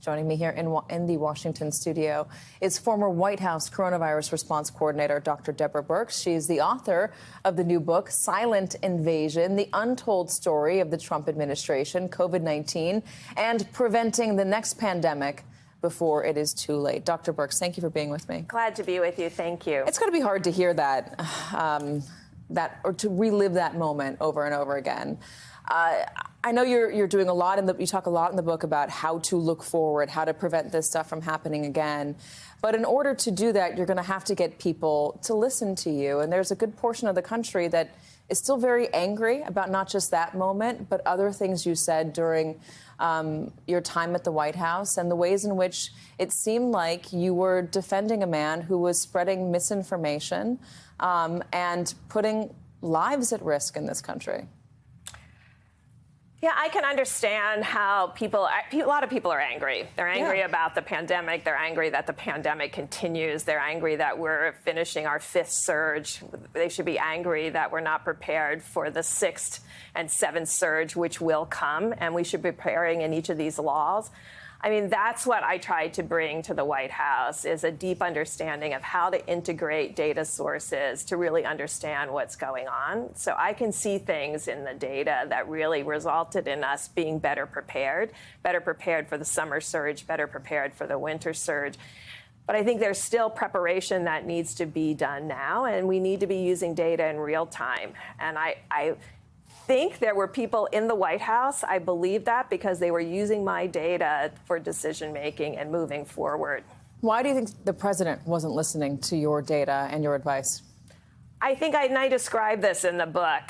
Joining me here in the Washington studio is former White House coronavirus response coordinator, Dr. Deborah Birx. She's the author of the new book, Silent Invasion, the untold story of the Trump administration, COVID-19, and preventing the next pandemic before it is too late. Dr. Birx, thank you for being with me. Glad to be with you. Thank you. It's going to be hard to hear that, or to relive that moment over and over again. I know you're doing a lot you talk a lot in the book about how to look forward, how to prevent this stuff from happening again. But in order to do that, you're going to have to get people to listen to you. And there's a good portion of the country that is still very angry about not just that moment, but other things you said during your time at the White House and the ways in which it seemed like you were defending a man who was spreading misinformation and putting lives at risk in this country. Yeah, I can understand how a lot of people are angry. They're angry about the pandemic. They're angry that the pandemic continues. They're angry that we're finishing our fifth surge. They should be angry that we're not prepared for the sixth and seventh surge, which will come, and we should be preparing in each of these laws. I mean, that's what I tried to bring to the White House, is a deep understanding of how to integrate data sources to really understand what's going on. So I can see things in the data that really resulted in us being better prepared for the summer surge, better prepared for the winter surge. But I think there's still preparation that needs to be done now, and we need to be using data in real time. And I think there were people in the White House, I believe that, because they were using my data for decision making and moving forward. Why do you think the president wasn't listening to your data and your advice? I think I described this in the book.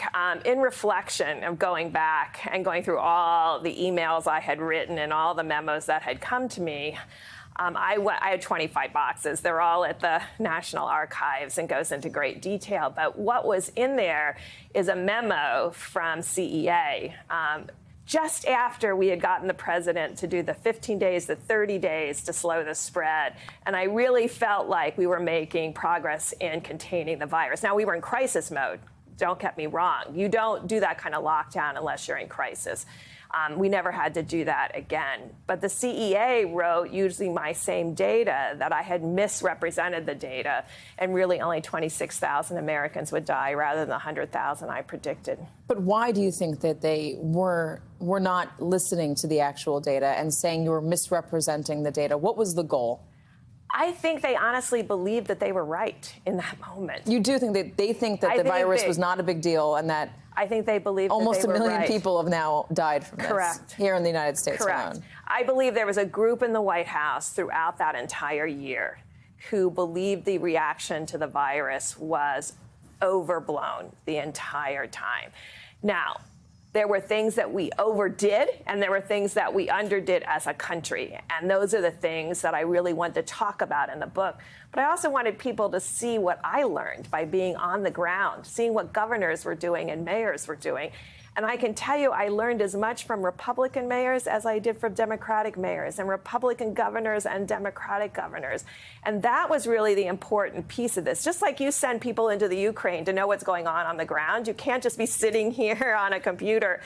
In reflection of going back and going through all the emails I had written and all the memos that had come to me, I had 25 boxes. They're all at the National Archives and goes into great detail. But what was in there is a memo from CEA just after we had gotten the president to do the 15 days, the 30 days to slow the spread. And I really felt like we were making progress in containing the virus. Now, we were in crisis mode. Don't get me wrong. You don't do that kind of lockdown unless you're in crisis. We never had to do that again. But the CEA wrote, using my same data, that I had misrepresented the data, and really only 26,000 Americans would die rather than the 100,000 I predicted. But why do you think that they were not listening to the actual data and saying you were misrepresenting the data? What was the goal? I think they honestly believed that they were right in that moment. You do think that they think that the virus was not a big deal, and that I think they believe almost that they a million right. people have now died from Correct. this here in the United States Correct. alone. I believe there was a group in the White House throughout that entire year who believed the reaction to the virus was overblown the entire time. Now, there were things that we overdid, and there were things that we underdid as a country. And those are the things that I really wanted to talk about in the book. But I also wanted people to see what I learned by being on the ground, seeing what governors were doing and mayors were doing. And I can tell you, I learned as much from Republican mayors as I did from Democratic mayors, and Republican governors and Democratic governors. And that was really the important piece of this. Just like you send people into the Ukraine to know what's going on the ground, you can't just be sitting here on a computer.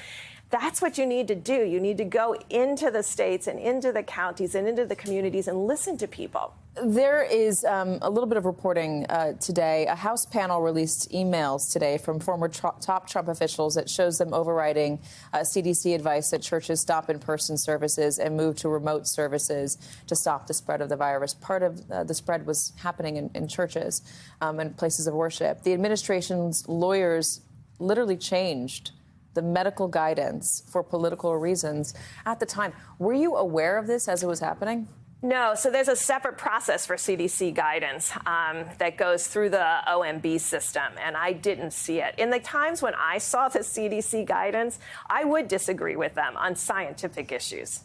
That's what you need to do. You need to go into the states and into the counties and into the communities and listen to people. There is a little bit of reporting today. A House panel released emails today from former top Trump officials that shows them overriding CDC advice that churches stop in-person services and move to remote services to stop the spread of the virus. Part of the spread was happening in churches and places of worship. The administration's lawyers literally changed the medical guidance for political reasons at the time. Were you aware of this as it was happening? No, so there's a separate process for CDC guidance that goes through the OMB system, and I didn't see it. In the times when I saw the CDC guidance, I would disagree with them on scientific issues,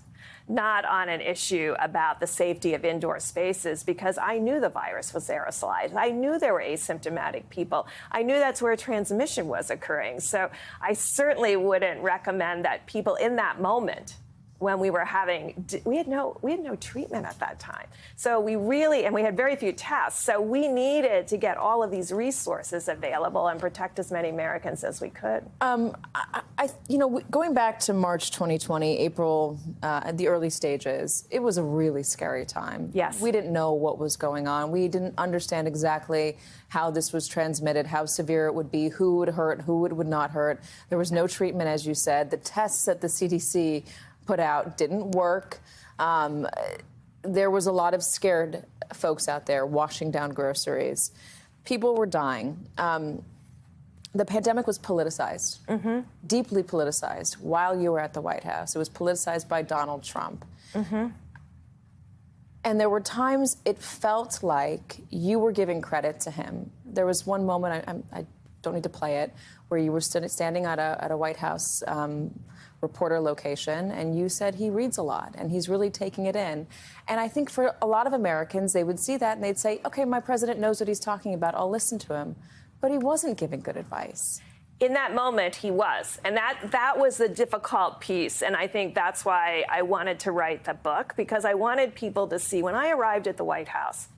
not on an issue about the safety of indoor spaces, because I knew the virus was aerosolized. I knew there were asymptomatic people. I knew that's where transmission was occurring. So I certainly wouldn't recommend that people in that moment when we were we had no treatment at that time. So we really, and we had very few tests. So we needed to get all of these resources available and protect as many Americans as we could. Going back to March 2020, April, at the early stages, it was a really scary time. Yes. We didn't know what was going on. We didn't understand exactly how this was transmitted, how severe it would be, who would hurt, who it would not hurt. There was no treatment, as you said. The tests that the CDC put out didn't work. There was a lot of scared folks out there washing down groceries. People were dying. The pandemic was politicized, deeply politicized, while you were at the White House. It was politicized by Donald Trump. And there were times it felt like you were giving credit to him. There was one moment, I don't need to play it, where you were standing at a White House reporter location, and you said he reads a lot and he's really taking it in. And I think for a lot of Americans, they would see that and they'd say, okay, my president knows what he's talking about, I'll listen to him. But he wasn't giving good advice. In that moment, he was. And that was the difficult piece. And I think that's why I wanted to write the book, because I wanted people to see, when I arrived at the White House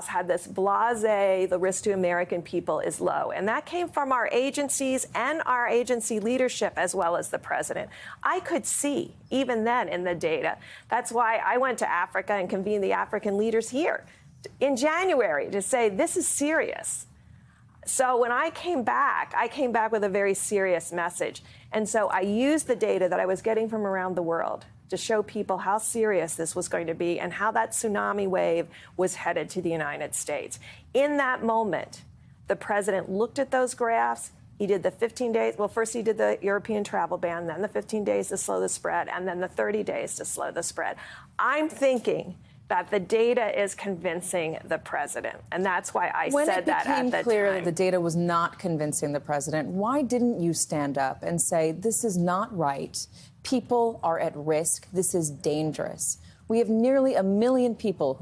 had this blasé, the risk to American people is low. And that came from our agencies and our agency leadership, as well as the president. I could see, even then in the data. That's why I went to Africa and convened the African leaders here in January to say, this is serious. So when I came back with a very serious message. And so I used the data that I was getting from around the world to show people how serious this was going to be and how that tsunami wave was headed to the United States. In that moment, the president looked at those graphs. He did the 15 days. Well, first he did the European travel ban, then the 15 days to slow the spread, and then the 30 days to slow the spread. I'm thinking that the data is convincing the president. And that's why I said that at the time. When it became clear that the data was not convincing the president, why didn't you stand up and say, this is not right? People are at risk. This is dangerous. We have nearly 1 million people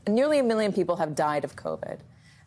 nearly 1 million people have died of COVID.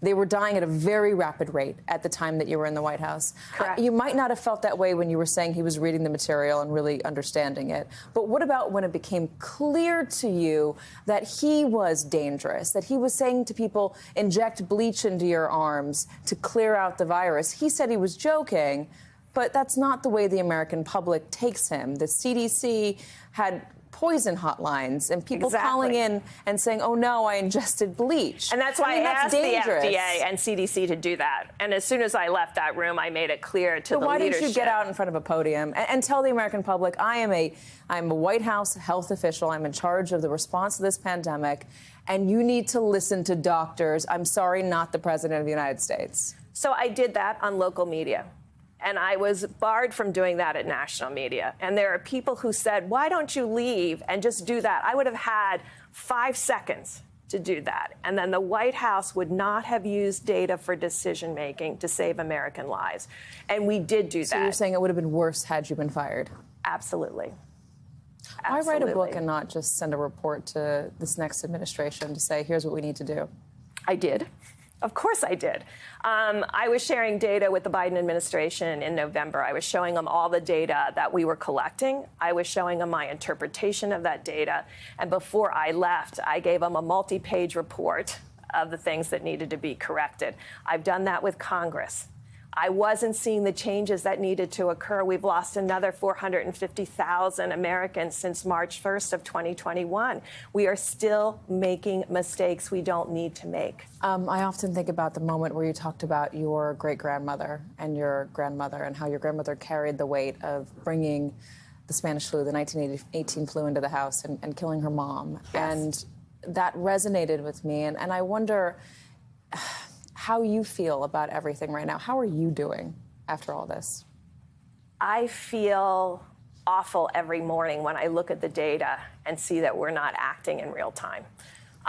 They were dying at a very rapid rate at the time that you were in the White House. Correct. You might not have felt that way when you were saying he was reading the material and really understanding it. But what about when it became clear to you that he was dangerous, that he was saying to people, inject bleach into your arms to clear out the virus? He said he was joking, but that's not the way the American public takes him. The CDC had poison hotlines and people calling in and saying, oh, no, I ingested bleach. And that's why I asked dangerous. The FDA and CDC to do that. And as soon as I left that room, I made it clear to the leadership. Why didn't you get out in front of a podium and tell the American public, I'm a White House health official. I'm in charge of the response to this pandemic. And you need to listen to doctors. I'm sorry, not the president of the United States. So I did that on local media. And I was barred from doing that at national media. And there are people who said, why don't you leave and just do that? I would have had 5 seconds to do that. And then the White House would not have used data for decision making to save American lives. And we did do that. So you're saying it would have been worse had you been fired? Absolutely. Why write a book and not just send a report to this next administration to say, here's what we need to do? I did. Of course I did. I was sharing data with the Biden administration in November. I was showing them all the data that we were collecting. I was showing them my interpretation of that data. And before I left, I gave them a multi-page report of the things that needed to be corrected. I've done that with Congress. I wasn't seeing the changes that needed to occur. We've lost another 450,000 Americans since March 1st of 2021. We are still making mistakes we don't need to make. I often think about the moment where you talked about your great-grandmother and your grandmother and how your grandmother carried the weight of bringing the Spanish flu, the 1918 flu, into the house and killing her mom. Yes. And that resonated with me. And I wonder how you feel about everything right now. How are you doing after all this? I feel awful every morning when I look at the data and see that we're not acting in real time.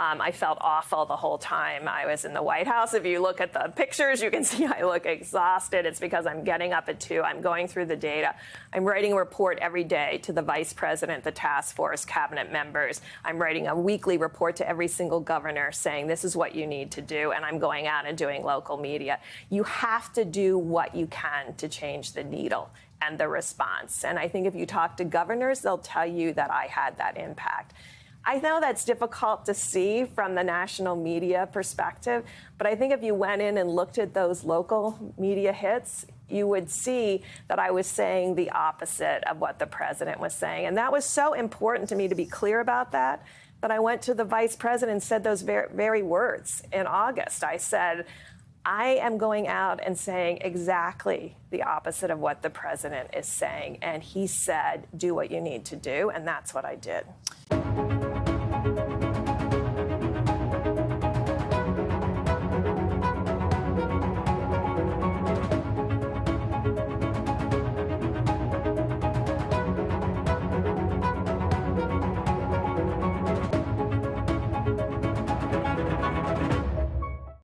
I felt awful the whole time I was in the White House. If you look at the pictures, you can see I look exhausted. It's because I'm getting up at 2. I'm going through the data. I'm writing a report every day to the vice president, the task force, cabinet members. I'm writing a weekly report to every single governor saying this is what you need to do. And I'm going out and doing local media. You have to do what you can to change the needle and the response. And I think if you talk to governors, they'll tell you that I had that impact. I know that's difficult to see from the national media perspective, but I think if you went in and looked at those local media hits, you would see that I was saying the opposite of what the president was saying. And that was so important to me to be clear about that I went to the vice president and said those very words in August. I said, I am going out and saying exactly the opposite of what the president is saying. And he said, do what you need to do. And that's what I did.